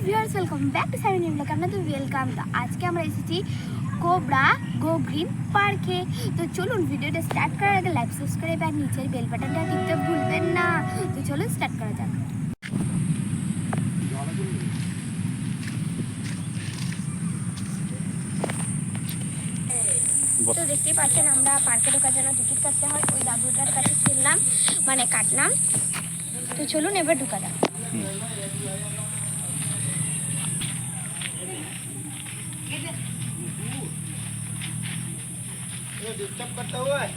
Viewers welcome back to sign blog. আপনাদের welcome. তো আজকে আমরা এসেছি কোবরা গো গ্রিন পার্কে। তো চলুন ভিডিওটা স্টার্ট করার আগে লাইক সাবস্ক্রাইব আর নিচের বেল বাটনটা টিপতে ভুলবেন না। তো চলুন স্টার্ট করা যাক। তো দেখতেই পাচ্ছেন আমরা পার্কে ঢোকার জন্য টিকিট কাটতে হয়, ওই দাদুটার কাছে ছিলাম মানে কাটলাম। তো চলুন এবার ঢোকা যাক। डिस्टर्ब करता हुआ है।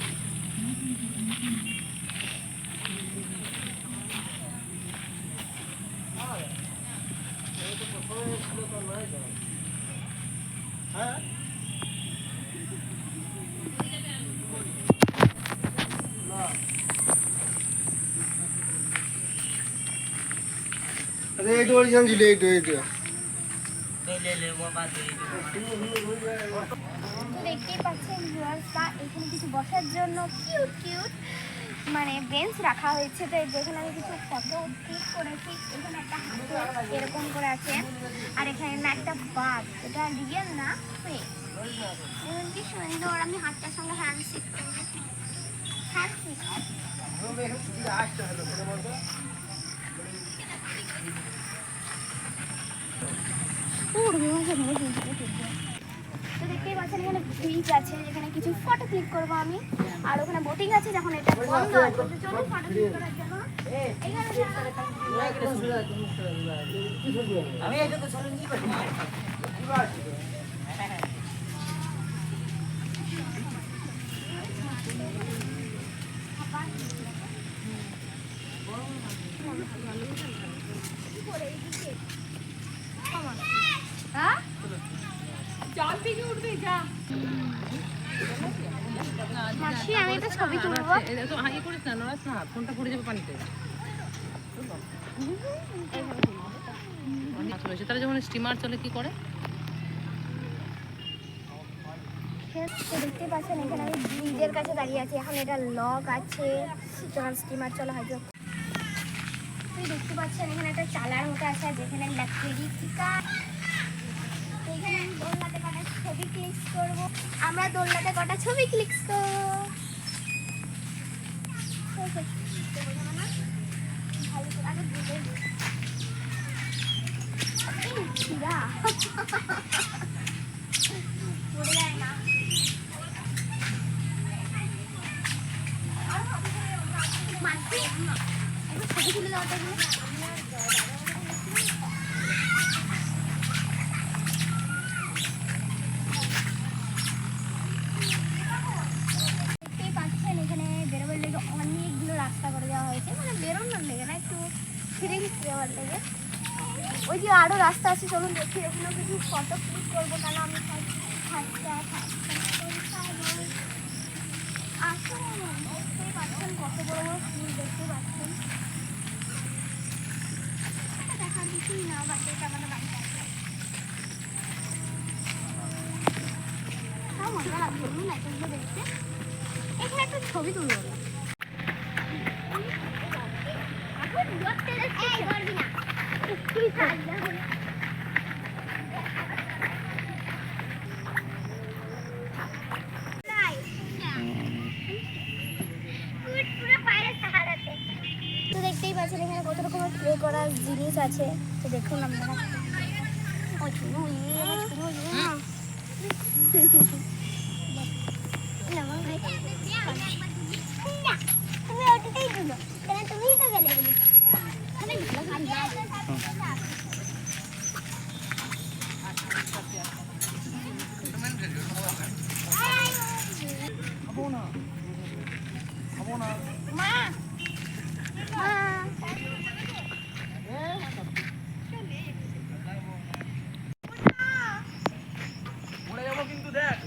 अरे एक और जन ले ले वो बात है। দেখতেই পাচ্ছেন ভিউয়ার্সরা, এখানে কিছু বসার জন্য কিউট কিউট মানে বেঞ্চ রাখা হয়েছে। তো যেখানে আমি কিছু ফটো ক্লিক করেছি, এখানে একটা হাতি এরকম করে আছে, আর এখানে না একটা বাঘ, এটা রিয়েল না ফেক। কি সুন্দর, আমি হাতটার সঙ্গে হ্যান্ডশেক করবো। হ্যান্ডশেক তো দেখতেই পাচ্ছেন এখানে ব্রিজ আছে, যেখানে কিছু ফটো ক্লিক করবো আমি। আর ওখানে বোটিং আছে, যখন এটা বন্ধ আছে। তো চলুন ফটো ক্লিক করার জন্য মাসি আমি একটা ছবি তুলবো। হাই করিস না, নড়াস না, ফোনটা পড়ে যাবে পানিতে। তারা যখন স্টিমার চলে কি করে? দেখতে পাচ্ছেন এখানে আমি ব্রিজের কাছে দাঁড়িয়ে আছি। এখন এটা লক আছে, যখন স্টিমার চলা হয়। দেখতে পাচ্ছেন এখানে একটা চালার মতো আছে, যেখানে লেখা এখানে আমি দোলনাতে কটা ছবি ক্লিক করবো। আমরা দোলনাতে কটা ছবি ক্লিক করবো। পড়ে যায় না। ছবি তুলে দেওয়া অনেকগুলো রাস্তা করে দেওয়া হয়েছে, মানে বেরোনোর লেগে না, একটু ফিরে দেওয়ার লেগে। ওই যে আরও রাস্তা আছে, চলুন দেখি। ওখানে কিছু ফটো ক্লিক করবো, কেন আমি দেখতেই পাচ্ছেন কত বড় বড় ফুল, দেখতে পাচ্ছেন। দেখার কিছুই না, বাড়িতে আমাদের বাড়িতে আছে। মজা লাগবে এগুলো দেখতে। এখানে একটা ছবি তুলবো। তো দেখতেই পাচ্ছেন এখানে কত রকমের প্লে করার জিনিস আছে। তো দেখুন আপনারা। তুমি ওটাই দিল, কেন তুমিই তো গেলে বলি। মা কিন্তু দেখ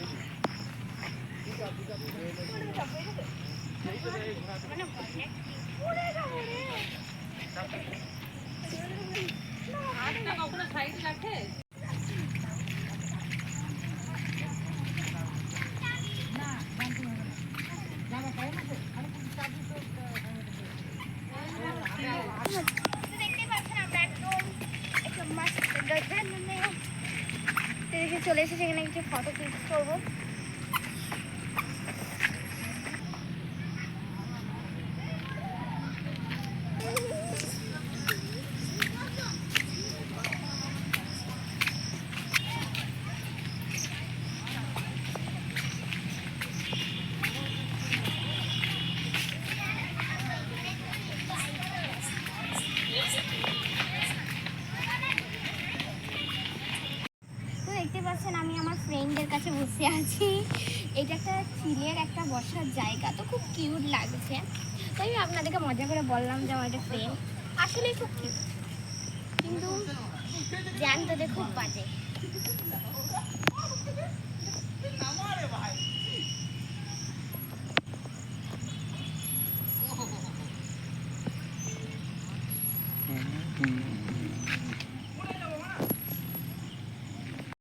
সাইড রাখে। দেখতে পাচ্ছেন আমরা একদম একটা মাস্ট গজননে তো এসে চলে এসেছে এখানে কিছু ফটো ক্লিক করবো। তো দেখতে পাচ্ছেন আমি আমার ফ্রেন্ডের কাছে বসে আছি। এটা একটা চিলের একটা বসার জায়গা, তো খুব কিউট লাগছে, তাই আমি আপনাদেরকে মজা করে বললাম যে আমার একটা ফ্রেন্ড আসলেই খুব কিউট, কিন্তু জানতে খুব বাজে।